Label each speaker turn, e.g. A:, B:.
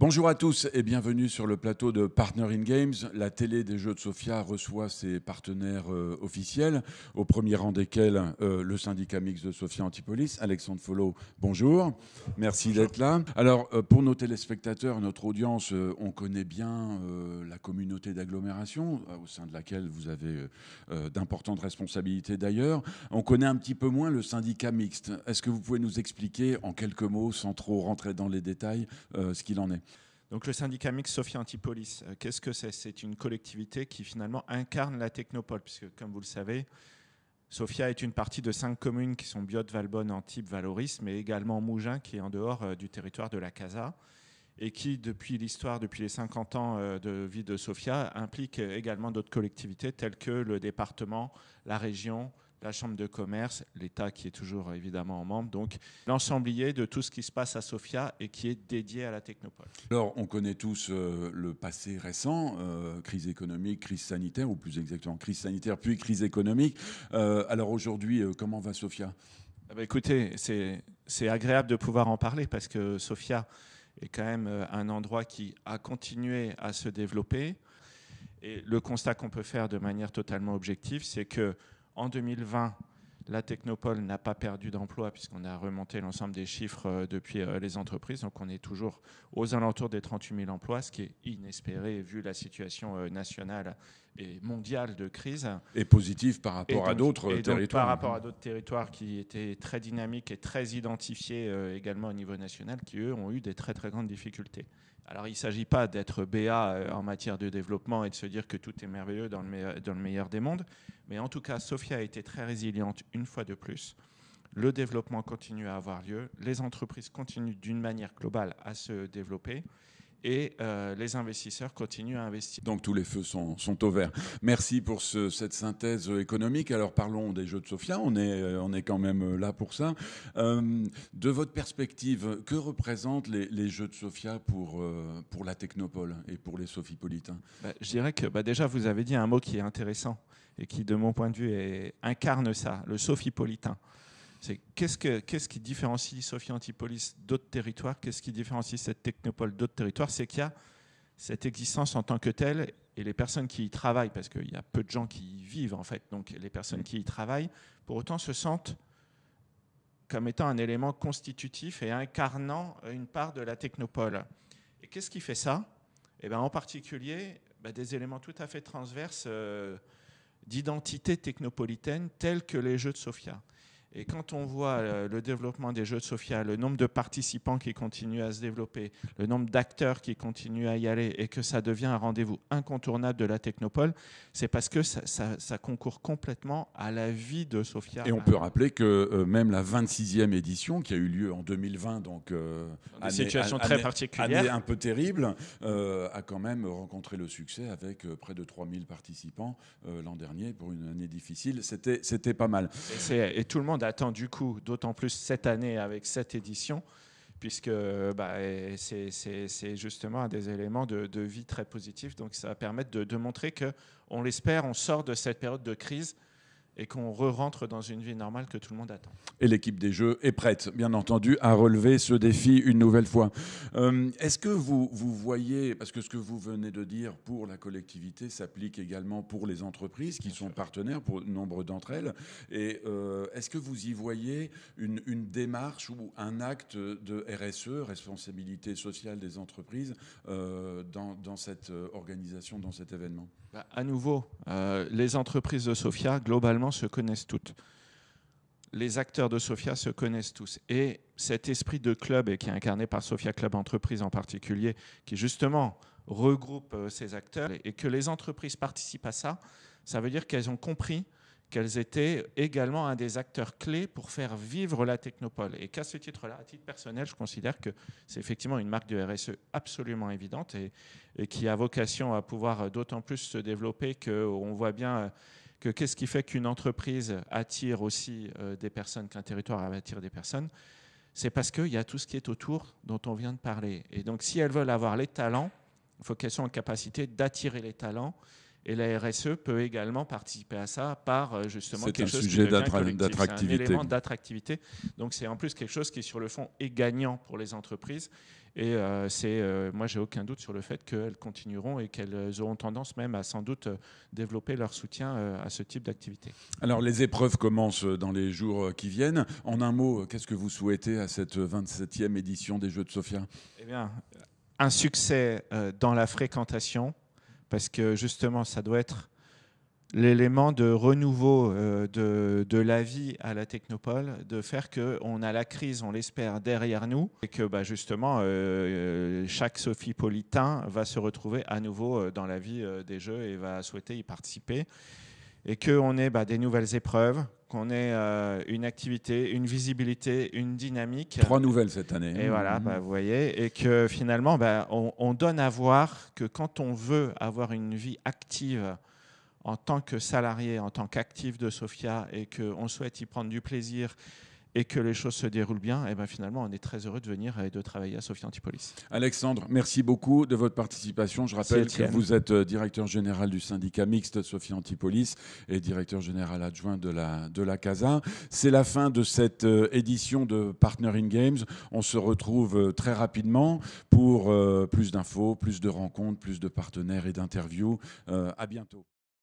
A: Bonjour à tous et bienvenue sur le plateau de Partner in Games. La télé des jeux de Sofia reçoit ses partenaires officiels, au premier rang desquels le syndicat mixte de Sofia Antipolis. Alexandre Follo, bonjour. Merci d'être là. Alors, pour nos téléspectateurs, notre audience, on connaît bien la communauté d'agglomération, au sein de laquelle vous avez d'importantes responsabilités d'ailleurs. On connaît un petit peu moins le syndicat mixte. Est-ce que vous pouvez nous expliquer en quelques mots, sans trop rentrer dans les détails, ce qu'il en est ?
B: Donc le syndicat mixte Sofia Antipolis, qu'est-ce que c'est ? C'est une collectivité qui finalement incarne la technopole, puisque comme vous le savez, Sofia est une partie de 5 communes qui sont Biot, Valbonne, Antibes, Valoris, mais également Mougins qui est en dehors du territoire de la CASA et qui, depuis l'histoire, depuis les 50 ans de vie de Sofia, implique également d'autres collectivités telles que le département, la région, la chambre de commerce, l'État qui est toujours évidemment en membre, donc l'ensemblier de tout ce qui se passe à Sofia et qui est dédié à la technopole.
A: Alors, on connaît tous le passé récent, crise économique, crise sanitaire, ou plus exactement crise sanitaire, puis crise économique. Alors aujourd'hui, comment va Sofia ?
B: Écoutez, c'est agréable de pouvoir en parler parce que Sofia est quand même un endroit qui a continué à se développer. Et le constat qu'on peut faire de manière totalement objective, c'est que en 2020, la technopole n'a pas perdu d'emploi puisqu'on a remonté l'ensemble des chiffres depuis les entreprises. Donc on est toujours aux alentours des 38 000 emplois, ce qui est inespéré vu la situation nationale et mondiale de crise.
A: Et positif par rapport à d'autres territoires.
B: Par rapport à d'autres territoires qui étaient très dynamiques et très identifiés également au niveau national, qui eux ont eu des très très grandes difficultés. Alors il ne s'agit pas d'être BA en matière de développement et de se dire que tout est merveilleux dans le meilleur des mondes, mais en tout cas Sofia a été très résiliente une fois de plus. Le développement continue à avoir lieu, les entreprises continuent d'une manière globale à se développer et les investisseurs continuent à investir.
A: Donc tous les feux sont au vert. Merci pour cette synthèse économique. Alors parlons des jeux de Sofia, on est quand même là pour ça. De votre perspective, que représentent les jeux de Sofia pour la technopole et pour les sophipolitains ?
B: Je dirais que déjà vous avez dit un mot qui est intéressant et qui de mon point de vue incarne ça, le sophipolitain. C'est qu'est-ce qui différencie Sofia Antipolis d'autres territoires ? Qu'est-ce qui différencie cette technopole d'autres territoires ? C'est qu'il y a cette existence en tant que telle et les personnes qui y travaillent, parce qu'il y a peu de gens qui y vivent en fait, donc les personnes qui y travaillent, pour autant se sentent comme étant un élément constitutif et incarnant une part de la technopole. Et qu'est-ce qui fait ça ? En particulier, des éléments tout à fait transverses d'identité technopolitaine tels que les jeux de Sofia. Et quand on voit le développement des jeux de Sofia, le nombre de participants qui continuent à se développer, le nombre d'acteurs qui continuent à y aller et que ça devient un rendez-vous incontournable de la technopole, c'est parce que ça concourt complètement à la vie de Sofia.
A: Et on peut rappeler que même la 26e édition, qui a eu lieu en 2020, donc
B: une situation très particulière,
A: année un peu terrible, a quand même rencontré le succès avec près de 3000 participants l'an dernier pour une année difficile. C'était pas mal.
B: Et tout le monde attend du coup, d'autant plus cette année avec cette édition, puisque c'est justement un des éléments de vie très positifs. Donc ça va permettre de montrer qu'on l'espère, on sort de cette période de crise et qu'on re-rentre dans une vie normale que tout le monde attend.
A: Et l'équipe des Jeux est prête, bien entendu, à relever ce défi une nouvelle fois. Est-ce que vous voyez, parce que ce que vous venez de dire pour la collectivité s'applique également pour les entreprises qui sont partenaires, pour nombre d'entre elles, et est-ce que vous y voyez une démarche ou un acte de RSE, responsabilité sociale des entreprises, dans cette organisation, dans cet événement ?
B: À nouveau, les entreprises de Sofia, globalement, se connaissent toutes. Les acteurs de Sofia se connaissent tous. Et cet esprit de club, et qui est incarné par Sofia Club Entreprise en particulier, qui justement regroupe ces acteurs, et que les entreprises participent à ça, ça veut dire qu'elles ont compris qu'elles étaient également un des acteurs clés pour faire vivre la technopole. Et qu'à ce titre-là, à titre personnel, je considère que c'est effectivement une marque de RSE absolument évidente et qui a vocation à pouvoir d'autant plus se développer qu'on voit bien que qu'est-ce qui fait qu'une entreprise attire aussi des personnes, qu'un territoire attire des personnes, c'est parce qu'il y a tout ce qui est autour dont on vient de parler. Et donc si elles veulent avoir les talents, il faut qu'elles soient en capacité d'attirer les talents. Et la RSE peut également participer à ça par justement quelque chose qui devient collectif. C'est un élément d'attractivité. Donc c'est en plus quelque chose qui sur le fond est gagnant pour les entreprises Et moi, j'ai aucun doute sur le fait qu'elles continueront et qu'elles auront tendance même à sans doute développer leur soutien à ce type d'activité.
A: Alors, les épreuves commencent dans les jours qui viennent. En un mot, qu'est-ce que vous souhaitez à cette 27e édition des Jeux de Sofia?
B: Eh bien, un succès dans la fréquentation, parce que justement, ça doit être l'élément de renouveau de la vie à la Technopole, de faire qu'on a la crise, on l'espère, derrière nous, et que justement, chaque sophipolitain va se retrouver à nouveau dans la vie des Jeux et va souhaiter y participer, et qu'on ait des nouvelles épreuves, qu'on ait une activité, une visibilité, une dynamique.
A: 3 nouvelles cette année.
B: Et voilà, vous voyez, et que finalement, on donne à voir que quand on veut avoir une vie active en tant que salarié, en tant qu'actif de Sofia, et qu'on souhaite y prendre du plaisir et que les choses se déroulent bien, et finalement, on est très heureux de venir et de travailler à Sophia Antipolis.
A: Alexandre, merci beaucoup de votre participation. Je rappelle que vous êtes directeur général du syndicat mixte Sophia Antipolis et directeur général adjoint de la CASA. C'est la fin de cette édition de Partner in Games. On se retrouve très rapidement pour plus d'infos, plus de rencontres, plus de partenaires et d'interviews. À bientôt.